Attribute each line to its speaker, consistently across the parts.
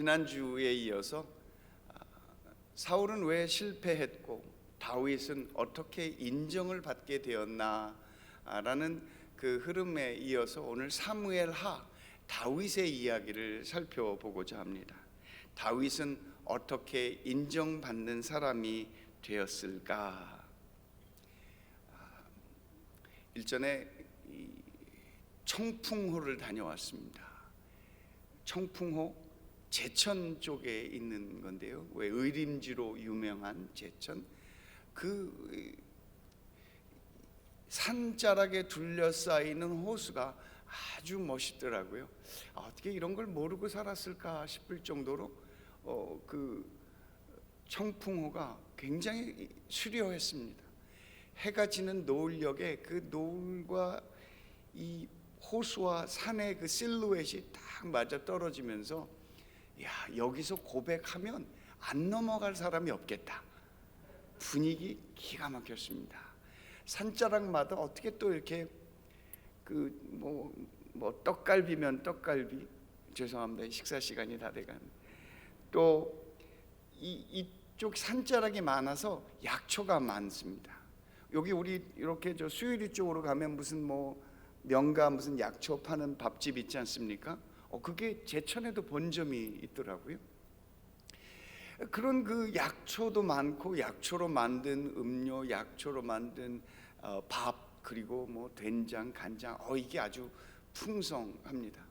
Speaker 1: 지난주에 이어서 사울은 왜 실패했고 다윗은 어떻게 인정을 받게 되었나라는 그 흐름에 이어서 오늘 사무엘하 다윗의 이야기를 살펴보고자 합니다. 다윗은 어떻게 인정받는 사람이 되었을까? 일전에 청풍호를 다녀왔습니다. 청풍호 제천 쪽에 있는 건데요. 왜 의림지로 유명한 제천, 그 산자락에 둘러싸이는 호수가 아주 멋있더라고요. 어떻게 이런 걸 모르고 살았을까 싶을 정도로 그 청풍호가 굉장히 수려했습니다. 해가 지는 노을역에 그 노을과 이 호수와 산의 그 실루엣이 딱 맞아 떨어지면서 야, 여기서 고백하면 안 넘어갈 사람이 없겠다. 분위기 기가 막혔습니다. 산자락마다 어떻게 또 이렇게 그 뭐 떡갈비면 떡갈비, 죄송합니다. 식사 시간이 다 돼가는. 또 이쪽 산자락이 많아서 약초가 많습니다. 여기 우리 이렇게 저 수유리 쪽으로 가면 무슨 명가 무슨 약초 파는 밥집 있지 않습니까? 그게 제천에도 본점이 있더라고요. 그런 그 약초도 많고 약초로 만든 음료, 약초로 만든 밥, 그리고 된장, 간장, 이게 아주 풍성합니다.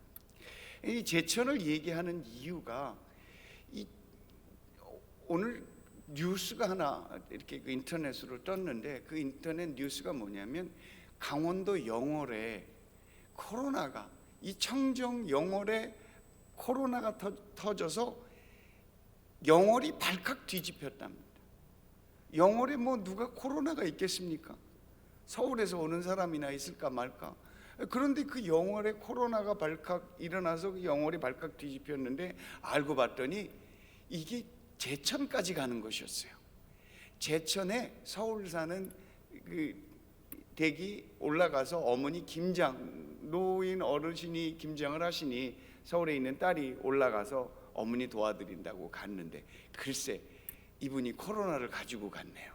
Speaker 1: 이 제천을 얘기하는 이유가 오늘 뉴스가 하나 이렇게 그 인터넷으로 떴는데, 그 인터넷 뉴스가 뭐냐면 강원도 영월에 코로나가, 이 청정 영월에 코로나가 터져서 영월이 발칵 뒤집혔답니다. 영월에 누가 코로나가 있겠습니까? 서울에서 오는 사람이나 있을까 말까. 그런데 그 영월에 코로나가 발칵 일어나서 그 영월이 발칵 뒤집혔는데, 알고 봤더니 이게 제천까지 가는 것이었어요. 제천에 서울 사는 그 댁이 올라가서 어머니 김장, 노인 어르신이 김장을 하시니 서울에 있는 딸이 올라가서 어머니 도와드린다고 갔는데, 글쎄 이분이 코로나를 가지고 갔네요.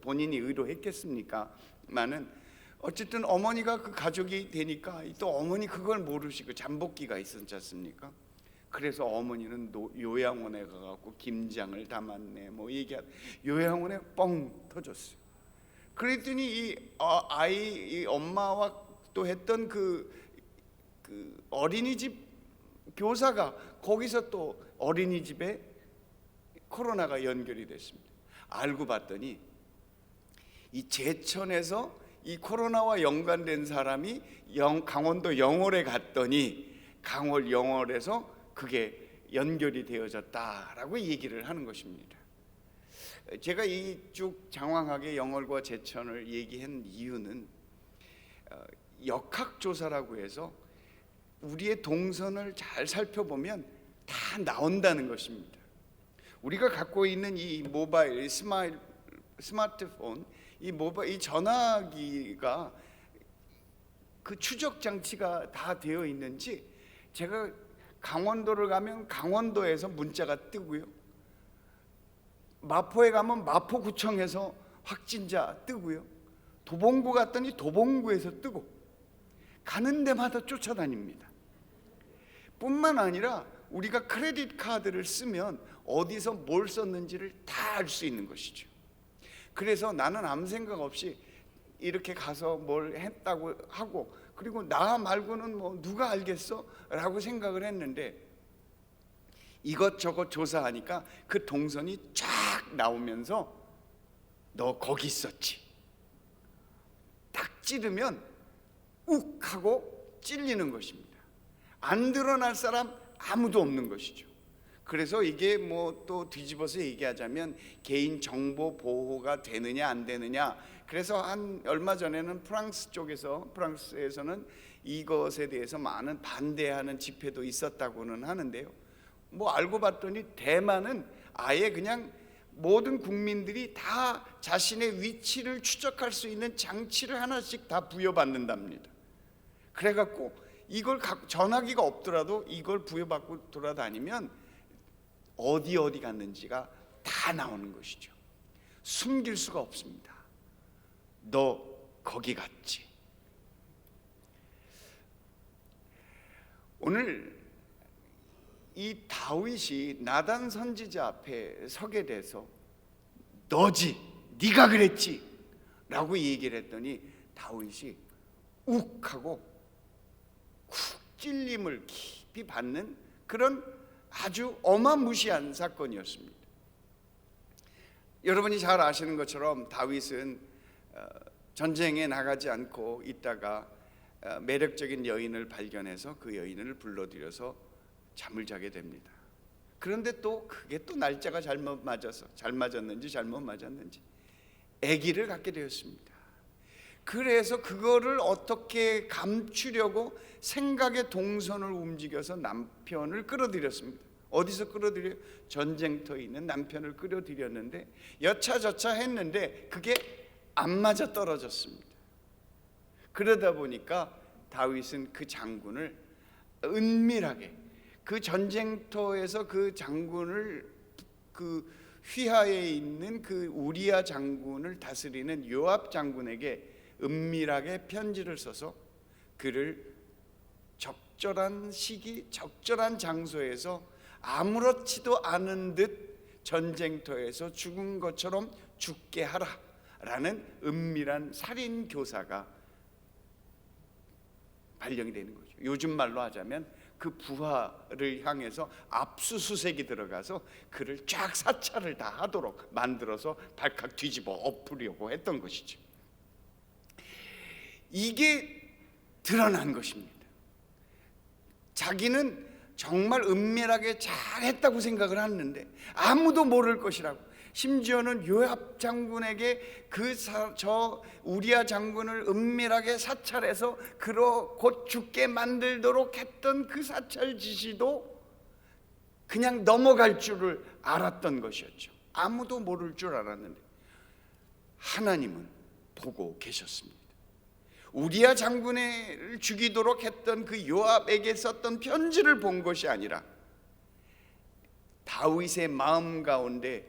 Speaker 1: 본인이 의도했겠습니까? 많은 어쨌든 어머니가 그 가족이 되니까 또 어머니 그걸 모르시고 잠복기가 있었지 않습니까? 그래서 어머니는 요양원에 가갖고 김장을 담았네 요양원에 뻥 터졌어요. 그랬더니 이 아이, 이 엄마와 또 했던 그 어린이집 교사가 거기서 또 어린이집에 코로나가 연결이 됐습니다. 알고 봤더니 이 제천에서 이 코로나와 연관된 사람이 강원도 영월에 갔더니 강원 영월에서 그게 연결이 되어졌다라고 얘기를 하는 것입니다. 제가 이쭉 장황하게 영월과 제천을 얘기한 이유는 역학조사라고 해서 우리의 동선을 잘 살펴보면 다 나온다는 것입니다. 우리가 갖고 있는 이 모바일, 스마트폰, 이 전화기가 그 추적 장치가 다 되어 있는지, 제가 강원도를 가면 강원도에서 문자가 뜨고요, 마포에 가면 마포구청에서 확진자 뜨고요, 도봉구 갔더니 도봉구에서 뜨고, 가는 데마다 쫓아다닙니다. 뿐만 아니라 우리가 크레딧 카드를 쓰면 어디서 뭘 썼는지를 다 알 수 있는 것이죠. 그래서 나는 아무 생각 없이 이렇게 가서 뭘 했다고 하고, 그리고 나 말고는 누가 알겠어? 라고 생각을 했는데, 이것저것 조사하니까 그 동선이 쫙 나오면서 너 거기 있었지, 딱 찌르면 욱 하고 찔리는 것입니다. 안 드러날 사람 아무도 없는 것이죠. 그래서 이게 또 뒤집어서 얘기하자면 개인 정보 보호가 되느냐 안 되느냐. 그래서 얼마 전에는 프랑스에서는 이것에 대해서 많은 반대하는 집회도 있었다고는 하는데요. 알고 봤더니 대만은 아예 그냥 모든 국민들이 다 자신의 위치를 추적할 수 있는 장치를 하나씩 다 부여받는답니다. 그래갖고 이걸 전화기가 없더라도 이걸 부여받고 돌아다니면 어디 갔는지가 다 나오는 것이죠. 숨길 수가 없습니다. 너 거기 갔지. 오늘 이 다윗이 나단 선지자 앞에 서게 돼서 너지, 네가 그랬지 라고 얘기를 했더니 다윗이 욱하고 쿡 찔림을 깊이 받는 그런 아주 어마무시한 사건이었습니다. 여러분이 잘 아시는 것처럼 다윗은 전쟁에 나가지 않고 있다가 매력적인 여인을 발견해서 그 여인을 불러들여서 잠을 자게 됩니다. 그런데 또 그게 또 날짜가 잘못 맞았는지 잘못 맞았는지 아기를 갖게 되었습니다. 그래서 그거를 어떻게 감추려고 생각의 동선을 움직여서 남편을 끌어들였습니다. 어디서 끌어들여요? 전쟁터에 있는 남편을 끌어들였는데 여차저차 했는데 그게 안 맞아 떨어졌습니다. 그러다 보니까 다윗은 그 장군을 은밀하게 그 전쟁터에서 그 장군을 그 휘하에 있는 그 우리야 장군을 다스리는 요압 장군에게 은밀하게 편지를 써서 그를 적절한 시기 적절한 장소에서 아무렇지도 않은 듯 전쟁터에서 죽은 것처럼 죽게 하라라는 은밀한 살인 교사가 발령이 되는 거죠. 요즘 말로 하자면 그 부하를 향해서 압수수색이 들어가서 그를 쫙 사찰을 다 하도록 만들어서 발칵 뒤집어 엎으려고 했던 것이죠. 이게 드러난 것입니다. 자기는 정말 은밀하게 잘했다고 생각을 하는데 아무도 모를 것이라고, 심지어는 요압 장군에게 저 우리야 장군을 은밀하게 사찰해서 그로 곧 죽게 만들도록 했던 그 사찰 지시도 그냥 넘어갈 줄을 알았던 것이었죠. 아무도 모를 줄 알았는데 하나님은 보고 계셨습니다. 우리야 장군을 죽이도록 했던 그 요압에게 썼던 편지를 본 것이 아니라 다윗의 마음 가운데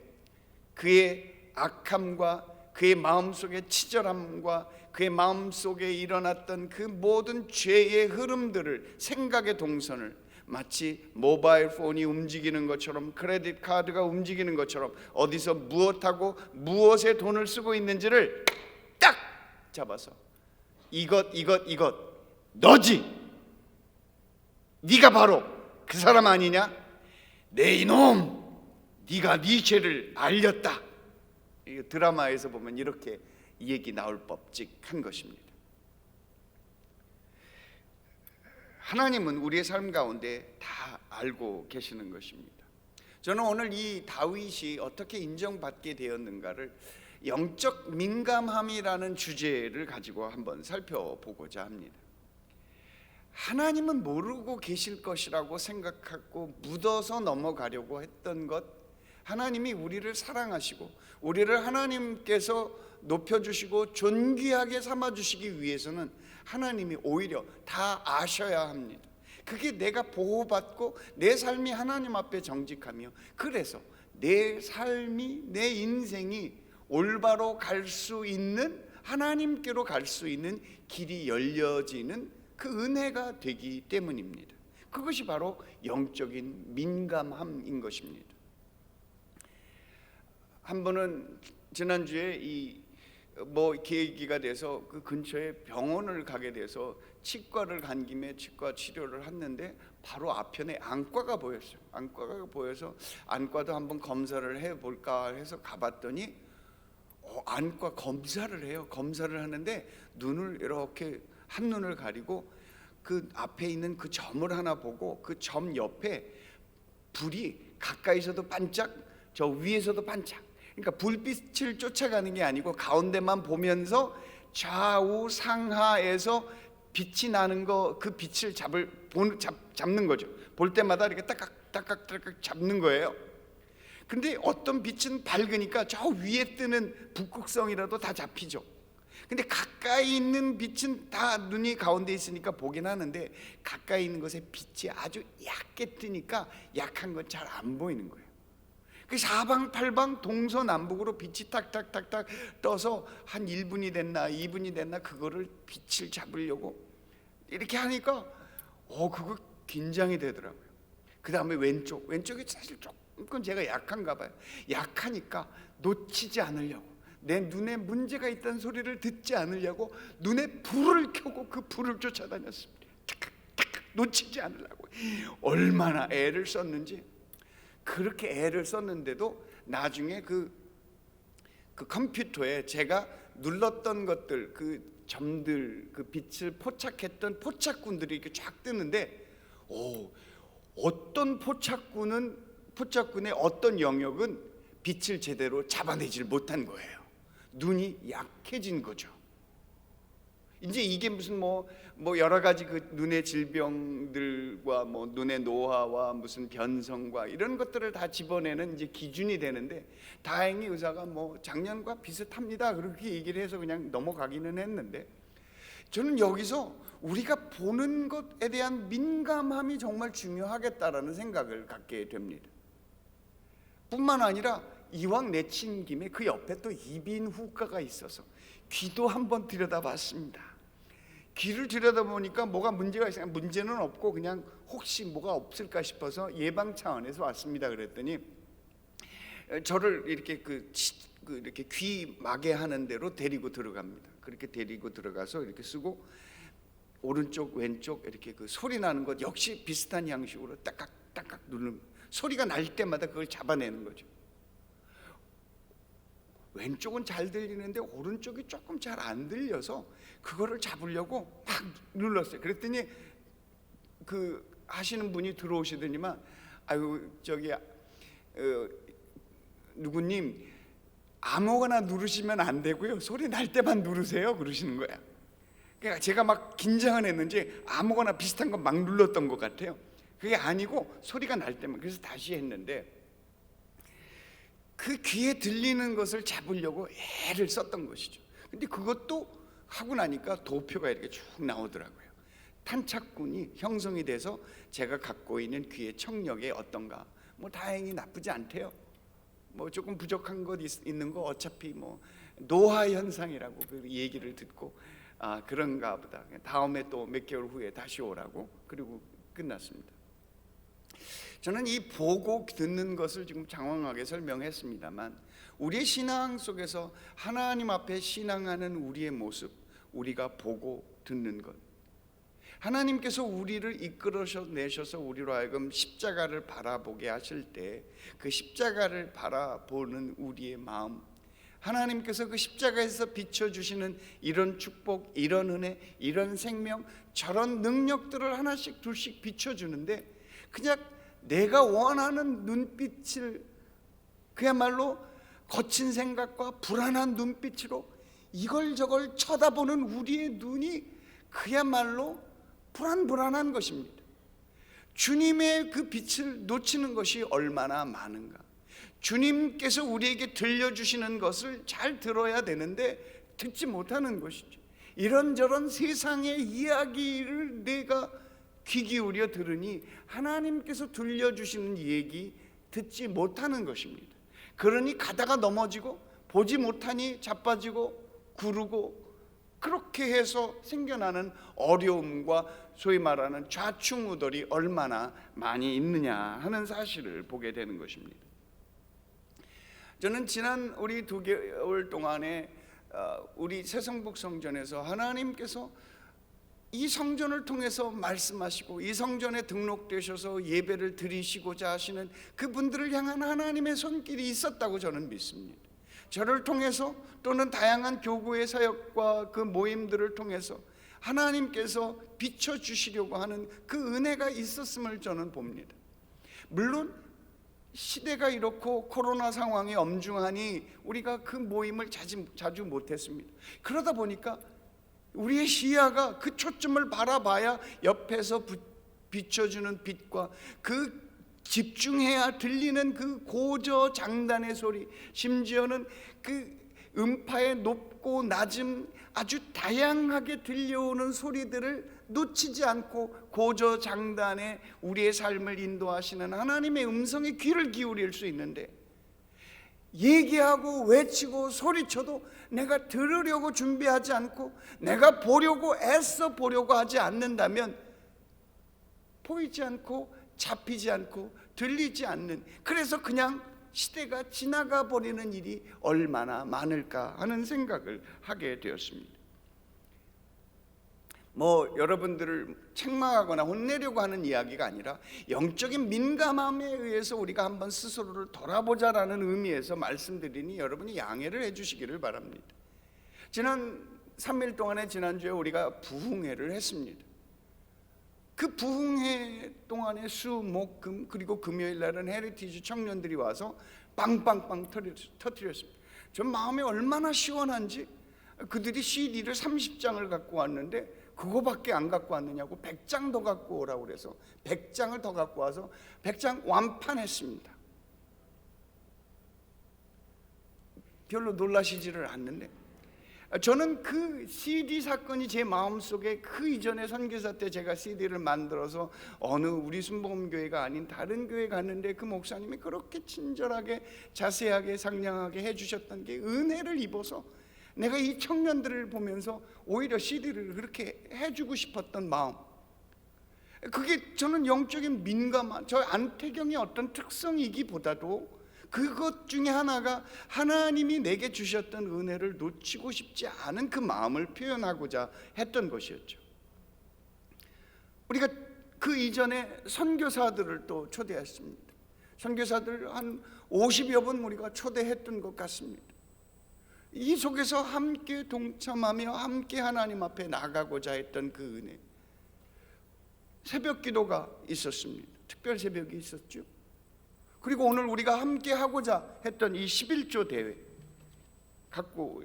Speaker 1: 그의 악함과 그의 마음속의 치절함과 그의 마음속에 일어났던 그 모든 죄의 흐름들을, 생각의 동선을 마치 모바일 폰이 움직이는 것처럼, 크레딧 카드가 움직이는 것처럼 어디서 무엇하고 무엇에 돈을 쓰고 있는지를 딱 잡아서 이것 너지, 네가 바로 그 사람 아니냐, 내 이놈 네가 네 죄를 알렸다. 드라마에서 보면 이렇게 얘기 나올 법칙한 것입니다. 하나님은 우리의 삶 가운데 다 알고 계시는 것입니다. 저는 오늘 이 다윗이 어떻게 인정받게 되었는가를 영적 민감함이라는 주제를 가지고 한번 살펴보고자 합니다. 하나님은 모르고 계실 것이라고 생각하고 묻어서 넘어가려고 했던 것, 하나님이 우리를 사랑하시고 우리를 하나님께서 높여주시고 존귀하게 삼아주시기 위해서는 하나님이 오히려 다 아셔야 합니다. 그게 내가 보호받고 내 삶이 하나님 앞에 정직하며, 그래서 내 삶이, 내 인생이 올바로 갈 수 있는, 하나님께로 갈 수 있는 길이 열려지는 그 은혜가 되기 때문입니다. 그것이 바로 영적인 민감함인 것입니다. 한 번은 지난주에 계기가 돼서 그 근처에 병원을 가게 돼서 치과를 간 김에 치과 치료를 했는데 바로 앞편에 안과가 보였어요. 안과가 보여서 안과도 한번 검사를 해볼까 해서 가봤더니 안과 검사를 해요. 검사를 하는데 눈을 이렇게 한눈을 가리고 그 앞에 있는 그 점을 하나 보고 그 점 옆에 불이 가까이서도 반짝, 저 위에서도 반짝, 그러니까 불빛을 쫓아가는 게 아니고 가운데만 보면서 좌우 상하에서 빛이 나는 거, 그 빛을 잡는 거죠. 볼 때마다 이렇게 딱딱 잡는 거예요. 근데 어떤 빛은 밝으니까 저 위에 뜨는 북극성이라도 다 잡히죠. 근데 가까이 있는 빛은 다 눈이 가운데 있으니까 보긴 하는데 가까이 있는 것에 빛이 아주 얕게 뜨니까 약한 건 잘 안 보이는 거예요. 그 사방팔방 동서남북으로 빛이 탁탁탁탁 떠서 한 1분이 됐나 2분이 됐나 그거를 빛을 잡으려고 이렇게 하니까 그거 긴장이 되더라고요. 그 다음에 왼쪽이 사실 조금 제가 약한가 봐요. 약하니까 놓치지 않으려고, 내 눈에 문제가 있다는 소리를 듣지 않으려고 눈에 불을 켜고 그 불을 쫓아다녔습니다. 놓치지 않으려고. 얼마나 애를 썼는지. 그렇게 애를 썼는데도 나중에 그 컴퓨터에 제가 눌렀던 것들, 그 점들, 그 빛을 포착했던 포착군들이 이렇게 쫙 뜨는데, 어떤 포착군의 어떤 영역은 빛을 제대로 잡아내질 못한 거예요. 눈이 약해진 거죠. 이제 이게 무슨 뭐 여러 가지 그 눈의 질병들과 뭐 눈의 노화와 무슨 변성과 이런 것들을 다 집어내는 이제 기준이 되는데, 다행히 의사가 뭐 작년과 비슷합니다 그렇게 얘기를 해서 그냥 넘어가기는 했는데, 저는 여기서 우리가 보는 것에 대한 민감함이 정말 중요하겠다라는 생각을 갖게 됩니다. 뿐만 아니라 이왕 내친 김에 그 옆에 또 이빈후과가 있어서 귀도 한번 들여다봤습니다. 귀를 들여다보니까 뭐가 문제가 있어요. 문제는 없고 그냥 혹시 뭐가 없을까 싶어서 예방 차원에서 왔습니다. 그랬더니 저를 이렇게 이렇게 귀 마개 하는 데로 데리고 들어갑니다. 그렇게 데리고 들어가서 이렇게 쓰고 오른쪽 왼쪽 이렇게 그 소리 나는 것 역시 비슷한 양식으로 딱딱 누르는, 소리가 날 때마다 그걸 잡아내는 거죠. 왼쪽은 잘 들리는데 오른쪽이 조금 잘 안 들려서 그거를 잡으려고 막 눌렀어요. 그랬더니 그 하시는 분이 들어오시더니만, 아유 저기 누구님 아무거나 누르시면 안 되고요, 소리 날 때만 누르세요 그러시는 거야. 그러니까 제가 막 긴장을 했는지 아무거나 비슷한 거 막 눌렀던 것 같아요. 그게 아니고 소리가 날 때만. 그래서 다시 했는데 그 귀에 들리는 것을 잡으려고 애를 썼던 것이죠. 근데 그것도 하고 나니까 도표가 이렇게 쭉 나오더라고요. 탄착군이 형성이 돼서 제가 갖고 있는 귀의 청력이 어떤가, 뭐 다행히 나쁘지 않대요. 뭐 조금 부족한 것 있는 거 어차피 뭐 노화 현상이라고 그 얘기를 듣고, 그런가 보다, 다음에 또 몇 개월 후에 다시 오라고, 그리고 끝났습니다. 저는 이 보고 듣는 것을 지금 장황하게 설명했습니다만, 우리의 신앙 속에서 하나님 앞에 신앙하는 우리의 모습, 우리가 보고 듣는 것, 하나님께서 우리를 이끌어내셔서 우리로 하여금 십자가를 바라보게 하실 때 그 십자가를 바라보는 우리의 마음, 하나님께서 그 십자가에서 비춰주시는 이런 축복, 이런 은혜, 이런 생명, 저런 능력들을 하나씩 둘씩 비춰주는데, 그냥 내가 원하는 눈빛을, 그야말로 거친 생각과 불안한 눈빛으로 이걸 저걸 쳐다보는 우리의 눈이 그야말로 불안한 것입니다. 주님의 그 빛을 놓치는 것이 얼마나 많은가. 주님께서 우리에게 들려주시는 것을 잘 들어야 되는데 듣지 못하는 것이죠. 이런저런 세상의 이야기를 내가 귀 기울여 들으니 하나님께서 들려주시는 얘기 듣지 못하는 것입니다. 그러니 가다가 넘어지고, 보지 못하니 자빠지고 구르고, 그렇게 해서 생겨나는 어려움과 소위 말하는 좌충우돌이 얼마나 많이 있느냐 하는 사실을 보게 되는 것입니다. 저는 지난 우리 2개월 동안에 우리 새성북 성전에서 하나님께서 이 성전을 통해서 말씀하시고 이 성전에 등록되셔서 예배를 드리시고자 하시는 그분들을 향한 하나님의 손길이 있었다고 저는 믿습니다. 저를 통해서 또는 다양한 교구의 사역과 그 모임들을 통해서 하나님께서 비춰주시려고 하는 그 은혜가 있었음을 저는 봅니다. 물론 시대가 이렇고 코로나 상황이 엄중하니 우리가 그 모임을 자주 못했습니다. 그러다 보니까 우리의 시야가 그 초점을 바라봐야 옆에서 비춰주는 빛과 그 집중해야 들리는 그 고저 장단의 소리, 심지어는 그 음파의 높고 낮음 아주 다양하게 들려오는 소리들을 놓치지 않고 고저 장단에 우리의 삶을 인도하시는 하나님의 음성에 귀를 기울일 수 있는데, 얘기하고 외치고 소리쳐도 내가 들으려고 준비하지 않고 내가 보려고 애써 보려고 하지 않는다면 보이지 않고 잡히지 않고 들리지 않는, 그래서 그냥 시대가 지나가 버리는 일이 얼마나 많을까 하는 생각을 하게 되었습니다. 여러분들을 책망하거나 혼내려고 하는 이야기가 아니라 영적인 민감함에 의해서 우리가 한번 스스로를 돌아보자라는 의미에서 말씀드리니 여러분이 양해를 해주시기를 바랍니다. 지난 3일 동안에 지난주에 우리가 부흥회를 했습니다. 그 부흥회 동안에 수, 목, 금 그리고 금요일 날은 헤리티지 청년들이 와서 빵빵빵 터뜨렸습니다. 전 마음이 얼마나 시원한지, 그들이 CD를 30장을 갖고 왔는데 그거밖에 안 갖고 왔느냐고 100장 더 갖고 오라고 그래서 100장을 더 갖고 와서 100장 완판했습니다. 별로 놀라시지를 않는데, 저는 그 CD 사건이 제 마음속에, 그 이전에 선교사 때 제가 CD를 만들어서 어느 우리 순복음교회가 아닌 다른 교회 갔는데 그 목사님이 그렇게 친절하게 자세하게 상냥하게 해주셨던 게 은혜를 입어서 내가 이 청년들을 보면서 오히려 CD를 그렇게 해주고 싶었던 마음, 그게 저는 영적인 민감한, 저 안태경의 어떤 특성이기보다도 그것 중에 하나가 하나님이 내게 주셨던 은혜를 놓치고 싶지 않은 그 마음을 표현하고자 했던 것이었죠. 우리가 그 이전에 선교사들을 또 초대했습니다. 선교사들 한 50여 분 우리가 초대했던 것 같습니다. 이 속에서 함께 동참하며 함께 하나님 앞에 나가고자 했던 그 은혜, 새벽 기도가 있었습니다. 특별 새벽이 있었죠. 그리고 오늘 우리가 함께 하고자 했던 이 11조 대회 갖고,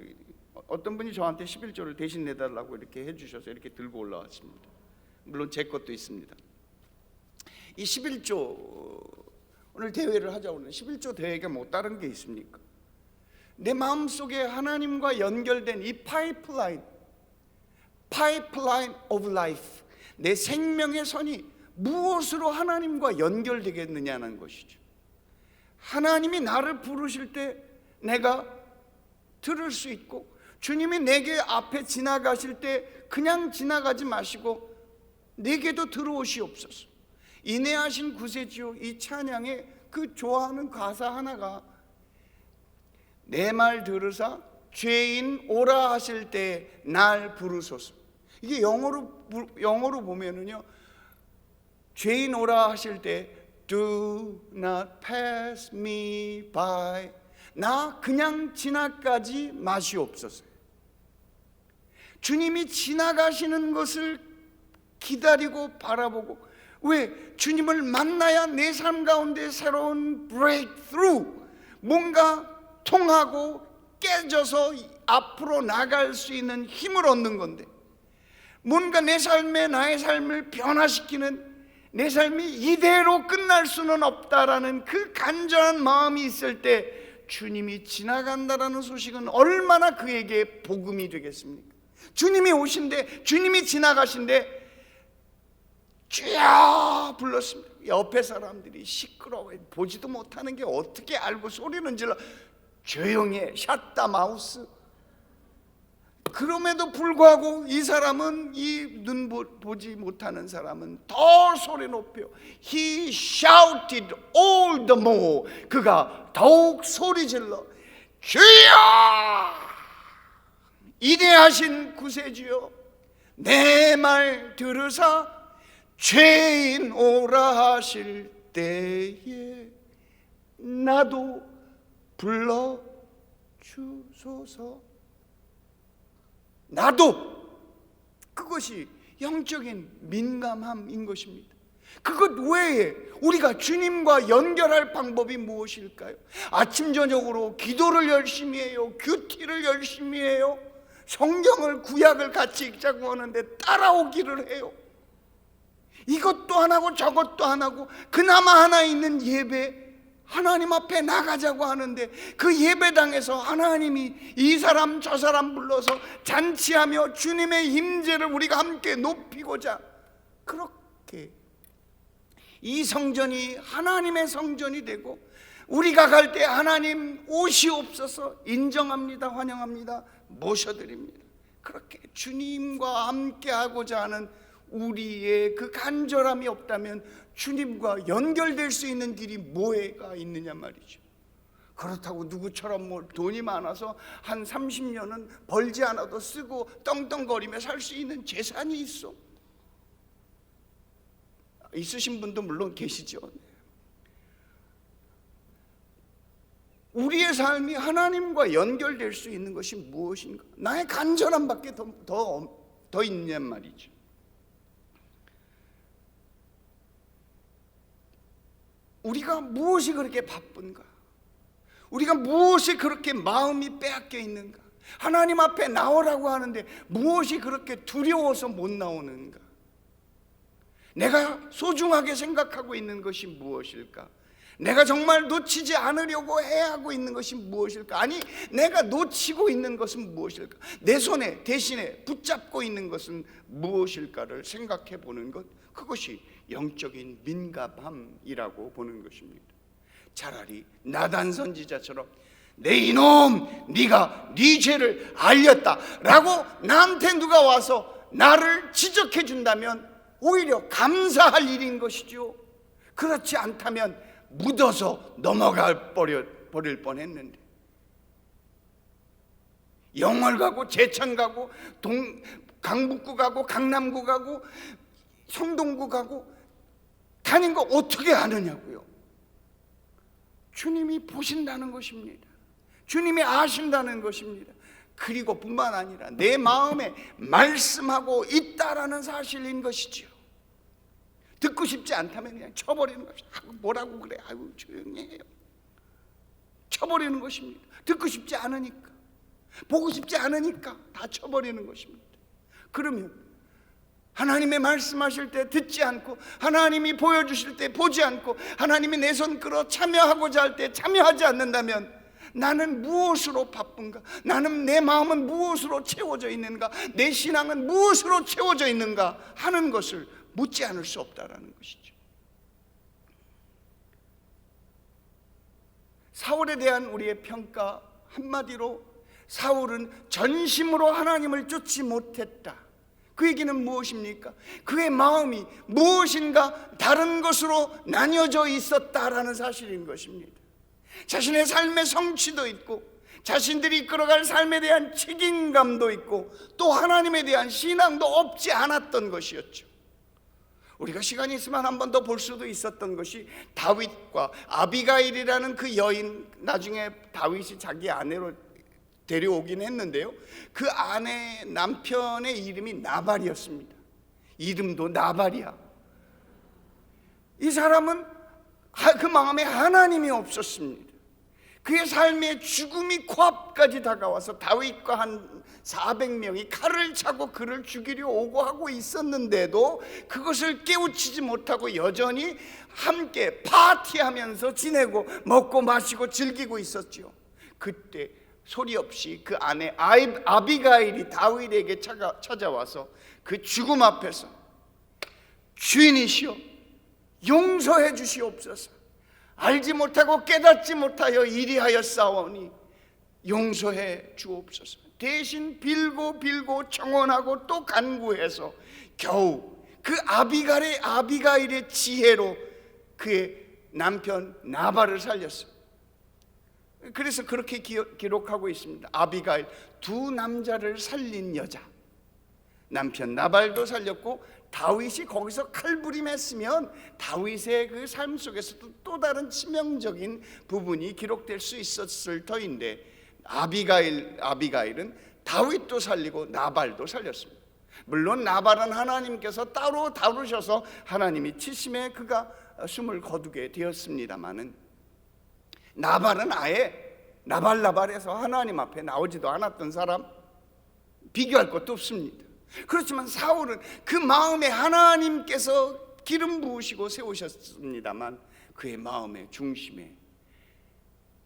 Speaker 1: 어떤 분이 저한테 11조를 대신 내달라고 이렇게 해주셔서 이렇게 들고 올라왔습니다. 물론 제 것도 있습니다. 이 11조 오늘 대회를 하자고 하는 11조 대회가 뭐 다른 게 있습니까? 내 마음속에 하나님과 연결된 이 파이프라인 오브 라이프, 내 생명의 선이 무엇으로 하나님과 연결되겠느냐는 것이죠. 하나님이 나를 부르실 때 내가 들을 수 있고, 주님이 내게 앞에 지나가실 때 그냥 지나가지 마시고 내게도 들어오시옵소서. 인내하신 구세주여, 이 찬양에 그 좋아하는 가사 하나가 내 말 들으사 죄인 오라 하실 때 날 부르소서. 이게 영어로 보면은요, 죄인 오라 하실 때 Do not pass me by, 나 그냥 지나가지 마시옵소서. 주님이 지나가시는 것을 기다리고 바라보고, 왜? 주님을 만나야 내 삶 가운데 새로운 breakthrough, 뭔가 통하고 깨져서 앞으로 나갈 수 있는 힘을 얻는 건데, 뭔가 내 삶에 나의 삶을 변화시키는, 내 삶이 이대로 끝날 수는 없다라는 그 간절한 마음이 있을 때 주님이 지나간다라는 소식은 얼마나 그에게 복음이 되겠습니까? 주님이 오신데, 주님이 지나가신데 주여 불렀습니다. 옆에 사람들이 시끄러워 보지도 못하는 게 어떻게 알고 소리는 질러 조용히 해, 샷다 마우스. 그럼에도 불구하고 이 사람은, 이 눈 보지 못하는 사람은 더 소리 높여 He shouted all the more, 그가 더욱 소리 질러 주여, 이대하신 구세주여, 내 말 들으사 죄인 오라 하실 때에 나도 불러 주소서. 나도, 그것이 영적인 민감함인 것입니다. 그것 외에 우리가 주님과 연결할 방법이 무엇일까요? 아침 저녁으로 기도를 열심히 해요, 큐티를 열심히 해요, 성경을 구약을 같이 읽자고 하는데 따라오기를 해요. 이것도 안 하고 저것도 안 하고 그나마 하나 있는 예배, 하나님 앞에 나가자고 하는데 그 예배당에서 하나님이 이 사람 저 사람 불러서 잔치하며 주님의 임재를 우리가 함께 높이고자, 그렇게 이 성전이 하나님의 성전이 되고 우리가 갈 때 하나님 오시옵소서, 인정합니다, 환영합니다, 모셔드립니다. 그렇게 주님과 함께하고자 하는 우리의 그 간절함이 없다면 주님과 연결될 수 있는 길이 뭐가 있느냐 말이죠. 그렇다고 누구처럼 뭐 돈이 많아서 한 30년은 벌지 않아도 쓰고 떵떵거리며 살 수 있는 재산이 있어? 있으신 분도 물론 계시죠. 우리의 삶이 하나님과 연결될 수 있는 것이 무엇인가? 나의 간절함밖에 더 있냔 말이죠. 우리가 무엇이 그렇게 바쁜가? 우리가 무엇이 그렇게 마음이 빼앗겨 있는가? 하나님 앞에 나오라고 하는데 무엇이 그렇게 두려워서 못 나오는가? 내가 소중하게 생각하고 있는 것이 무엇일까? 내가 정말 놓치지 않으려고 해야 하고 있는 것이 무엇일까? 아니, 내가 놓치고 있는 것은 무엇일까? 내 손에 대신에 붙잡고 있는 것은 무엇일까를 생각해 보는 것, 그것이 영적인 민감함이라고 보는 것입니다. 차라리 나단 선지자처럼 내 이놈, 네가 네 죄를 알렸다 라고 나한테 누가 와서 나를 지적해 준다면 오히려 감사할 일인 것이죠. 그렇지 않다면 묻어서 넘어가 버릴 뻔했는데, 영월 가고 제천 가고 강북구 가고 강남구 가고 성동구 가고 다닌 거 어떻게 아느냐고요. 주님이 보신다는 것입니다. 주님이 아신다는 것입니다. 그리고 뿐만 아니라 내 마음에 말씀하고 있다라는 사실인 것이죠. 듣고 싶지 않다면 그냥 쳐버리는 것이죠. 뭐라고 그래? 아이고 조용히 해요. 쳐버리는 것입니다. 듣고 싶지 않으니까, 보고 싶지 않으니까 다 쳐버리는 것입니다. 그러면 하나님의 말씀하실 때 듣지 않고, 하나님이 보여주실 때 보지 않고, 하나님이 내 손 끌어 참여하고자 할 때 참여하지 않는다면 나는 무엇으로 바쁜가? 나는 내 마음은 무엇으로 채워져 있는가? 내 신앙은 무엇으로 채워져 있는가? 하는 것을 묻지 않을 수 없다라는 것이죠. 사울에 대한 우리의 평가 한마디로, 사울은 전심으로 하나님을 쫓지 못했다. 그 얘기는 무엇입니까? 그의 마음이 무엇인가 다른 것으로 나뉘어져 있었다라는 사실인 것입니다. 자신의 삶의 성취도 있고, 자신들이 이끌어갈 삶에 대한 책임감도 있고, 또 하나님에 대한 신앙도 없지 않았던 것이었죠. 우리가 시간이 있으면 한 번 더 볼 수도 있었던 것이 다윗과 아비가일이라는 그 여인, 나중에 다윗이 자기 아내로 데려오긴 했는데요, 그 아내 남편의 이름이 나발이었습니다. 이름도 나발이야. 이 사람은 그 마음에 하나님이 없었습니다. 그의 삶의 죽음이 코앞까지 다가와서 다윗과 한 400명이 칼을 차고 그를 죽이려 오고 하고 있었는데도 그것을 깨우치지 못하고 여전히 함께 파티하면서 지내고 먹고 마시고 즐기고 있었죠. 그때 소리 없이 그 아내 아비가일이 다윗에게 찾아와서 그 죽음 앞에서 주인이시여 용서해 주시옵소서, 알지 못하고 깨닫지 못하여 이리하여 싸우니 용서해 주옵소서. 대신 빌고 청원하고 또 간구해서 겨우 그 아비가일의 지혜로 그의 남편 나발을 살렸어요. 그래서 그렇게 기록하고 있습니다. 아비가일, 두 남자를 살린 여자. 남편 나발도 살렸고, 다윗이 거기서 칼부림했으면 다윗의 그 삶 속에서도 또 다른 치명적인 부분이 기록될 수 있었을 터인데, 아비가일은 다윗도 살리고 나발도 살렸습니다. 물론 나발은 하나님께서 따로 다루셔서 하나님이 치심에 그가 숨을 거두게 되었습니다마는, 나발은 아예 나발해서 하나님 앞에 나오지도 않았던 사람, 비교할 것도 없습니다. 그렇지만 사울은 그 마음에 하나님께서 기름 부으시고 세우셨습니다만, 그의 마음의 중심에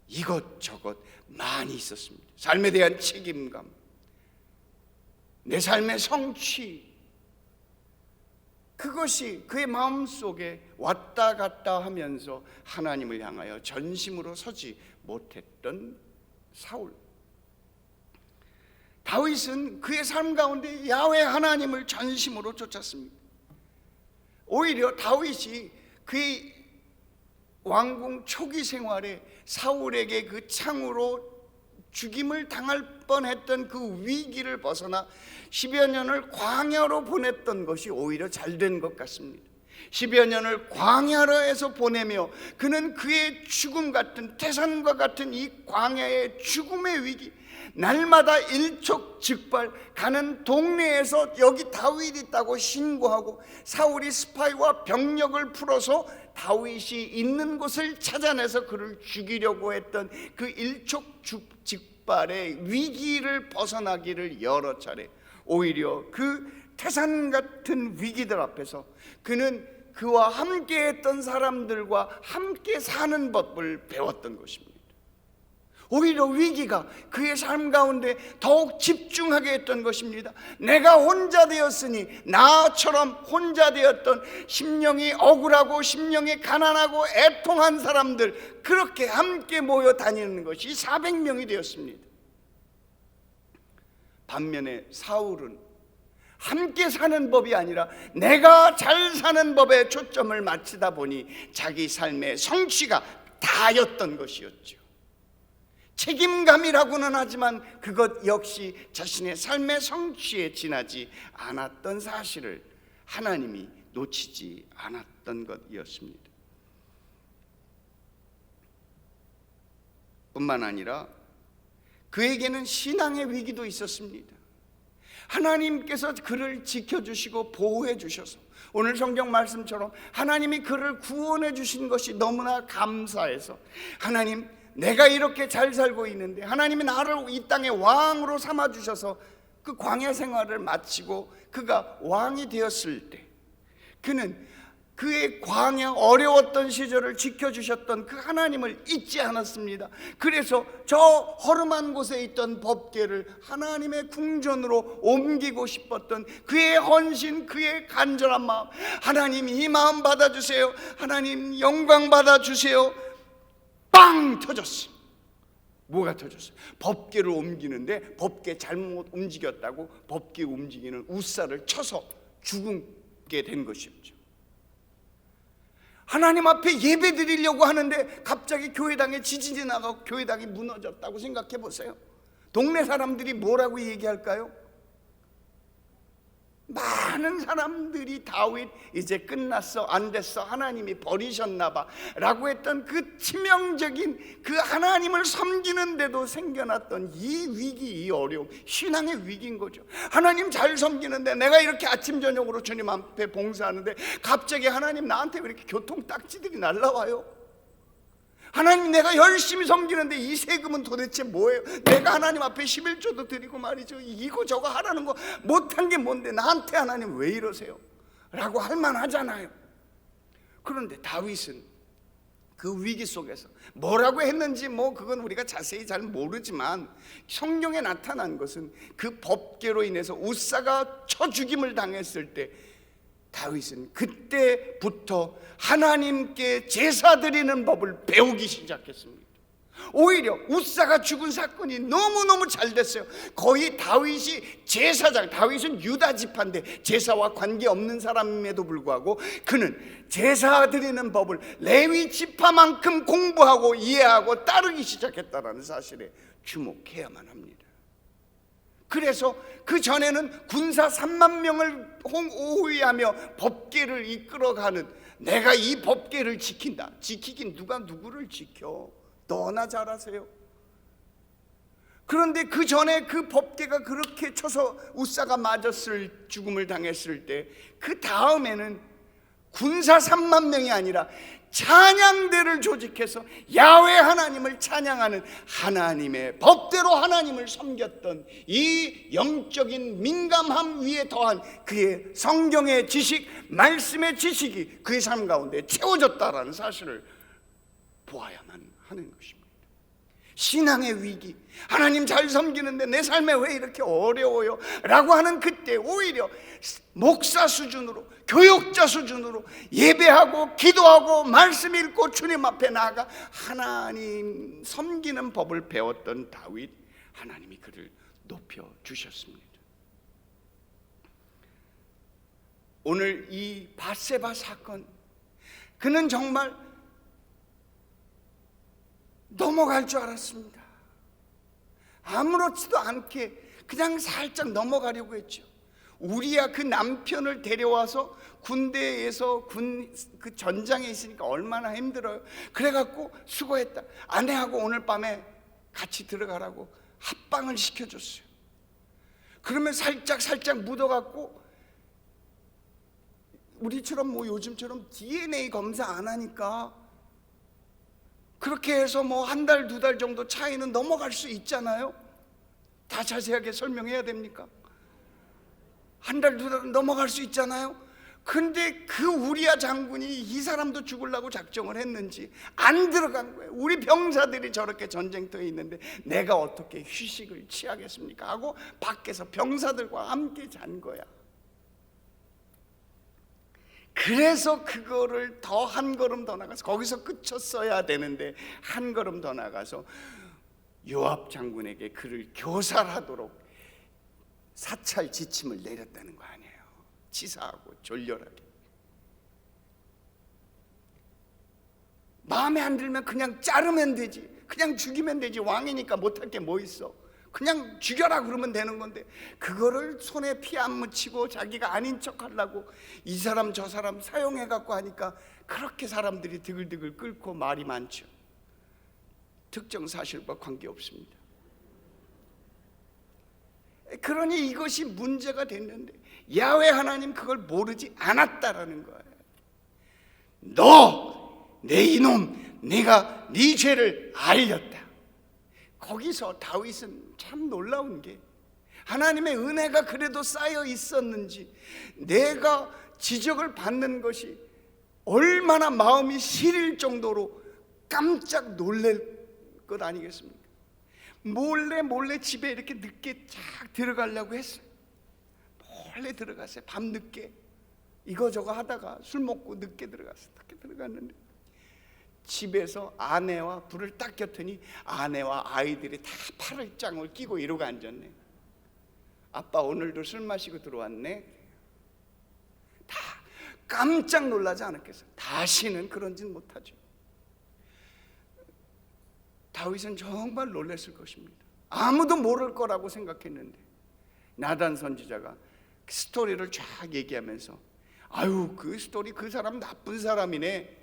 Speaker 1: 이것저것 많이 있었습니다. 삶에 대한 책임감, 내 삶의 성취, 그것이 그의 마음속에 왔다 갔다 하면서 하나님을 향하여 전심으로 서지 못했던 사울. 다윗은 그의 삶 가운데 야훼 하나님을 전심으로 쫓았습니다. 오히려 다윗이 그의 왕궁 초기 생활에 사울에게 그 창으로 죽임을 당할 뻔했던 그 위기를 벗어나 10여 년을 광야로 보냈던 것이 오히려 잘된 것 같습니다. 10여 년을 광야로에서 보내며 그는 그의 죽음 같은, 태산과 같은 이 광야의 죽음의 위기, 날마다 일촉즉발 가는 동네에서 여기 다윗 있다고 신고하고 사울이 스파이와 병력을 풀어서 다윗이 있는 곳을 찾아내서 그를 죽이려고 했던 그 일촉즉발의 위기를 벗어나기를 여러 차례, 오히려 그 태산 같은 위기들 앞에서 그는 그와 함께 했던 사람들과 함께 사는 법을 배웠던 것입니다. 오히려 위기가 그의 삶 가운데 더욱 집중하게 했던 것입니다. 내가 혼자 되었으니, 나처럼 혼자 되었던 심령이 억울하고 심령이 가난하고 애통한 사람들, 그렇게 함께 모여 다니는 것이 400명이 되었습니다. 반면에 사울은 함께 사는 법이 아니라 내가 잘 사는 법에 초점을 맞추다 보니 자기 삶의 성취가 다였던 것이었죠. 책임감이라고는 하지만 그것 역시 자신의 삶의 성취에 지나지 않았던 사실을 하나님이 놓치지 않았던 것이었습니다. 뿐만 아니라 그에게는 신앙의 위기도 있었습니다. 하나님께서 그를 지켜주시고 보호해 주셔서 오늘 성경 말씀처럼 하나님이 그를 구원해 주신 것이 너무나 감사해서, 하나님, 내가 이렇게 잘 살고 있는데 하나님이 나를 이 땅의 왕으로 삼아주셔서 그 광야 생활을 마치고 그가 왕이 되었을 때 그는 그의 광야 어려웠던 시절을 지켜주셨던 그 하나님을 잊지 않았습니다. 그래서 저 허름한 곳에 있던 법궤를 하나님의 궁전으로 옮기고 싶었던 그의 헌신, 그의 간절한 마음, 하나님 이 마음 받아주세요, 하나님 영광 받아주세요. 빵 터졌어. 뭐가 터졌어요? 법궤를 옮기는데 법궤 잘못 움직였다고 법궤 움직이는 우사를 쳐서 죽게 된 것이었죠. 하나님 앞에 예배 드리려고 하는데 갑자기 교회당에 지진이 나가고 교회당이 무너졌다고 생각해 보세요. 동네 사람들이 뭐라고 얘기할까요? 많은 사람들이 다윗 이제 끝났어, 안 됐어, 하나님이 버리셨나 봐 라고 했던 그 치명적인 그 하나님을 섬기는데도 생겨났던 이 위기, 이 어려움, 신앙의 위기인 거죠. 하나님 잘 섬기는데, 내가 이렇게 아침 저녁으로 주님 앞에 봉사하는데 갑자기 하나님 나한테 왜 이렇게 교통딱지들이 날라와요? 하나님, 내가 열심히 섬기는데 이 세금은 도대체 뭐예요? 내가 하나님 앞에 11조도 드리고 말이죠, 이거 저거 하라는 거 못한 게 뭔데 나한테 하나님 왜 이러세요? 라고 할 만하잖아요. 그런데 다윗은 그 위기 속에서 뭐라고 했는지 그건 우리가 자세히 잘 모르지만 성경에 나타난 것은 그 법궤로 인해서 우사가 쳐 죽임을 당했을 때 다윗은 그때부터 하나님께 제사 드리는 법을 배우기 시작했습니다. 오히려 우사가 죽은 사건이 너무너무 잘 됐어요. 거의 다윗이 제사장, 다윗은 유다 지파인데 제사와 관계없는 사람임에도 불구하고 그는 제사 드리는 법을 레위 지파만큼 공부하고 이해하고 따르기 시작했다는 사실에 주목해야만 합니다. 그래서 그 전에는 군사 3만 명을 호위하며 법궤를 이끌어가는, 내가 이 법궤를 지킨다. 지키긴 누가 누구를 지켜? 너나 잘하세요. 그런데 그 전에 그 법궤가 그렇게 쳐서 우사가 맞았을, 죽음을 당했을 때 그 다음에는 군사 3만 명이 아니라 찬양대를 조직해서 야훼 하나님을 찬양하는, 하나님의 법대로 하나님을 섬겼던 이 영적인 민감함 위에 더한 그의 성경의 지식, 말씀의 지식이 그의 삶 가운데 채워졌다라는 사실을 보아야만 하는 것입니다. 신앙의 위기, 하나님 잘 섬기는데 내 삶에 왜 이렇게 어려워요? 라고 하는 그때 오히려 목사 수준으로, 교육자 수준으로 예배하고 기도하고 말씀 읽고 주님 앞에 나아가 하나님 섬기는 법을 배웠던 다윗, 하나님이 그를 높여주셨습니다. 오늘 이 밧세바 사건, 그는 정말 넘어갈 줄 알았습니다. 아무렇지도 않게 그냥 살짝 넘어가려고 했죠. 우리야 그 남편을 데려와서 군대에서 그 전장에 있으니까 얼마나 힘들어요. 그래갖고 수고했다. 아내하고 오늘 밤에 같이 들어가라고 합방을 시켜줬어요. 그러면 살짝 묻어갖고, 우리처럼 뭐 요즘처럼 DNA 검사 안 하니까 그렇게 해서 뭐 한 달, 두 달 정도 차이는 넘어갈 수 있잖아요. 다 자세하게 설명해야 됩니까? 한 달, 두 달 넘어갈 수 있잖아요. 근데 그 우리야 장군이 이 사람도 죽으려고 작정을 했는지 안 들어간 거예요. 우리 병사들이 저렇게 전쟁터에 있는데 내가 어떻게 휴식을 취하겠습니까? 하고 밖에서 병사들과 함께 잔 거야. 그래서 그거를 더 한 걸음 더 나가서, 거기서 그쳤어야 되는데 한 걸음 더 나가서 요압 장군에게 그를 교살하도록 사찰 지침을 내렸다는 거 아니에요. 치사하고 졸렬하게. 마음에 안 들면 그냥 자르면 되지, 그냥 죽이면 되지. 왕이니까 못할 게 뭐 있어. 그냥 죽여라 그러면 되는 건데, 그거를 손에 피 안 묻히고 자기가 아닌 척 하려고 이 사람 저 사람 사용해 갖고 하니까 그렇게 사람들이 드글드글 끓고 말이 많죠. 특정 사실과 관계없습니다. 그러니 이것이 문제가 됐는데 야훼 하나님 그걸 모르지 않았다라는 거예요. 너, 내 이놈, 내가 네 죄를 알렸다. 거기서 다윗은 참 놀라운 게, 하나님의 은혜가 그래도 쌓여 있었는지 내가 지적을 받는 것이 얼마나 마음이 시릴 정도로 깜짝 놀랄 것 아니겠습니까? 몰래 집에 이렇게 늦게 쫙 들어가려고 했어요. 몰래 들어갔어요. 밤늦게 이거저거 하다가 술 먹고 늦게 들어갔어요. 늦게 들어갔는데 집에서 아내와 불을 딱 켰더니 아내와 아이들이 다 팔짱을 끼고 이러고 앉았네. 아빠 오늘도 술 마시고 들어왔네. 다 깜짝 놀라지 않았겠어요? 다시는 그런 짓 못하죠. 다윗은 정말 놀랐을 것입니다. 아무도 모를 거라고 생각했는데 나단 선지자가 그 스토리를 쫙 얘기하면서, 아유 그 스토리, 그 사람 나쁜 사람이네.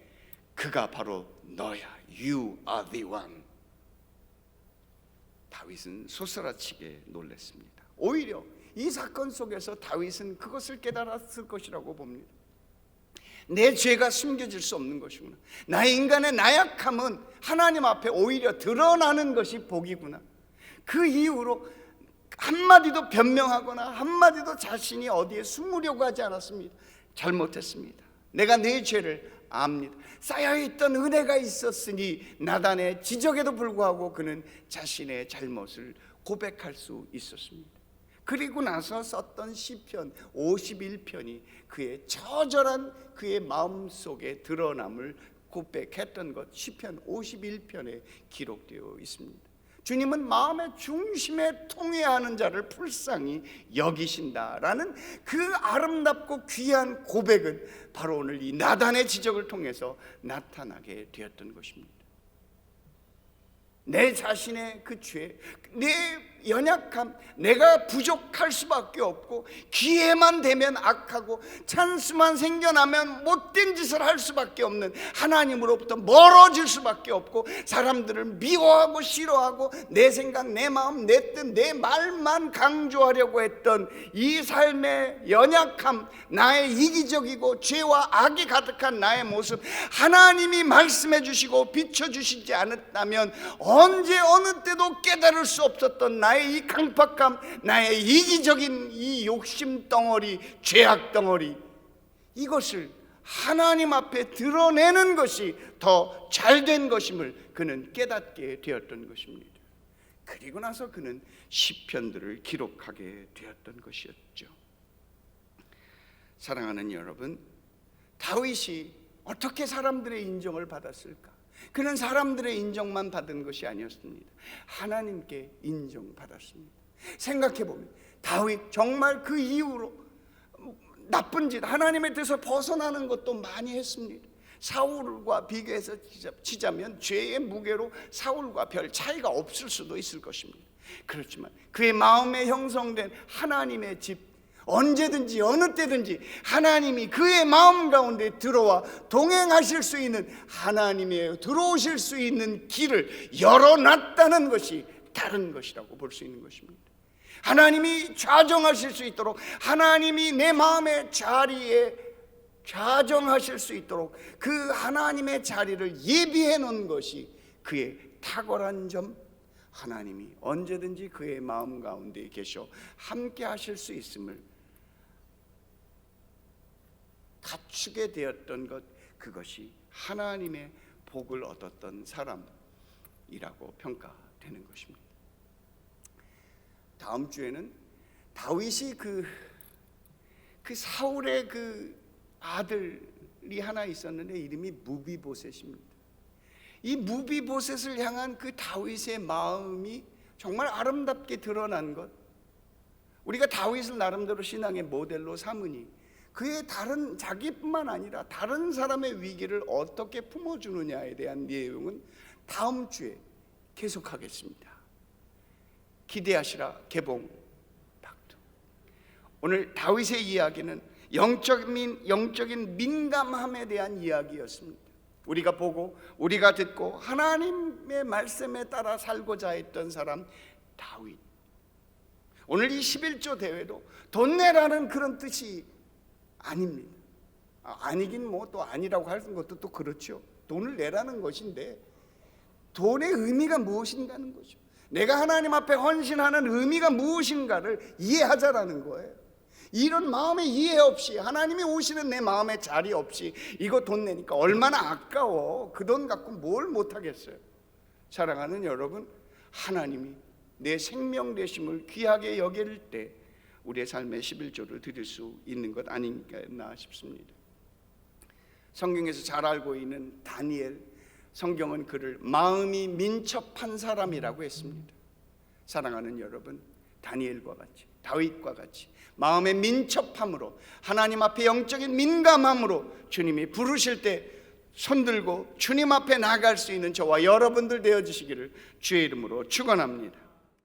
Speaker 1: 그가 바로 너야. You are the one. 다윗은 소스라치게 놀랐습니다. 오히려 이 사건 속에서 다윗은 그것을 깨달았을 것이라고 봅니다. 내 죄가 숨겨질 수 없는 것이구나. 나의 인간의 나약함은 하나님 앞에 오히려 드러나는 것이 복이구나. 그 이후로 한마디도 변명하거나 한마디도 자신이 어디에 숨으려고 하지 않았습니다. 잘못했습니다. 내가 내 죄를 압니다. 쌓여있던 은혜가 있었으니 나단의 지적에도 불구하고 그는 자신의 잘못을 고백할 수 있었습니다. 그리고 나서 썼던 시편 51편이 그의 처절한 그의 마음속에 드러남을 고백했던 것, 시편 51편에 기록되어 있습니다. 주님은 마음의 중심에 통회하는 자를 불쌍히 여기신다라는 그 아름답고 귀한 고백은 바로 오늘 이 나단의 지적을 통해서 나타나게 되었던 것입니다. 내 자신의 그 죄, 내 연약함, 내가 부족할 수밖에 없고 기회만 되면 악하고 찬스만 생겨나면 못된 짓을 할 수밖에 없는 하나님으로부터 멀어질 수밖에 없고 사람들을 미워하고 싫어하고 내 생각, 내 마음, 내 뜻, 내 말만 강조하려고 했던 이 삶의 연약함, 나의 이기적이고 죄와 악이 가득한 나의 모습, 하나님이 말씀해 주시고 비춰주시지 않았다면 언제 어느 때도 깨달을 수 없었던 나의 이 강팍함, 나의 이기적인 이 욕심 덩어리, 죄악 덩어리, 이것을 하나님 앞에 드러내는 것이 더 잘된 것임을 그는 깨닫게 되었던 것입니다. 그리고 나서 그는 시편들을 기록하게 되었던 것이었죠. 사랑하는 여러분, 다윗이 어떻게 사람들의 인정을 받았을까? 그는 사람들의 인정만 받은 것이 아니었습니다. 하나님께 인정받았습니다. 생각해보면 다윗 정말 그 이후로 나쁜 짓, 하나님의 뜻을 벗어나는 것도 많이 했습니다. 사울과 비교해서 치자면 죄의 무게로 사울과 별 차이가 없을 수도 있을 것입니다. 그렇지만 그의 마음에 형성된 하나님의 집, 언제든지 어느 때든지 하나님이 그의 마음 가운데 들어와 동행하실 수 있는, 하나님의 들어오실 수 있는 길을 열어놨다는 것이 다른 것이라고 볼 수 있는 것입니다. 하나님이 좌정하실 수 있도록, 하나님이 내 마음의 자리에 좌정하실 수 있도록 그 하나님의 자리를 예비해 놓은 것이 그의 탁월한 점, 하나님이 언제든지 그의 마음 가운데 계셔 함께 하실 수 있음을 갖추게 되었던 것, 그것이 하나님의 복을 얻었던 사람이라고 평가되는 것입니다. 다음 주에는 다윗이 그 사울의 그 아들이 하나 있었는데 이름이 무비보셋입니다. 이 무비보셋을 향한 그 다윗의 마음이 정말 아름답게 드러난 것, 우리가 다윗을 나름대로 신앙의 모델로 삼으니 그의 다른, 자기뿐만 아니라 다른 사람의 위기를 어떻게 품어주느냐에 대한 내용은 다음 주에 계속하겠습니다. 기대하시라. 개봉 박두. 오늘 다윗의 이야기는 영적인 민감함에 대한 이야기였습니다. 우리가 보고 우리가 듣고 하나님의 말씀에 따라 살고자 했던 사람 다윗. 오늘 이 11조 대회도 돈 내라는 그런 뜻이 아닙니다. 아니긴 뭐 또 아니라고 하는 것도 또 그렇죠. 돈을 내라는 것인데 돈의 의미가 무엇인가는 거죠. 내가 하나님 앞에 헌신하는 의미가 무엇인가를 이해하자라는 거예요. 이런 마음의 이해 없이, 하나님이 오시는 내 마음의 자리 없이 이거 돈 내니까 얼마나 아까워. 그 돈 갖고 뭘 못하겠어요. 사랑하는 여러분, 하나님이 내 생명 되심을 귀하게 여길 때 우리의 삶의 11조를 드릴 수 있는 것 아닌가 싶습니다. 성경에서 잘 알고 있는 다니엘, 성경은 그를 마음이 민첩한 사람이라고 했습니다. 사랑하는 여러분, 다니엘과 같이, 다윗과 같이 마음의 민첩함으로, 하나님 앞에 영적인 민감함으로 주님이 부르실 때 손들고 주님 앞에 나갈 수 있는 저와 여러분들 되어주시기를 주의 이름으로 축원합니다.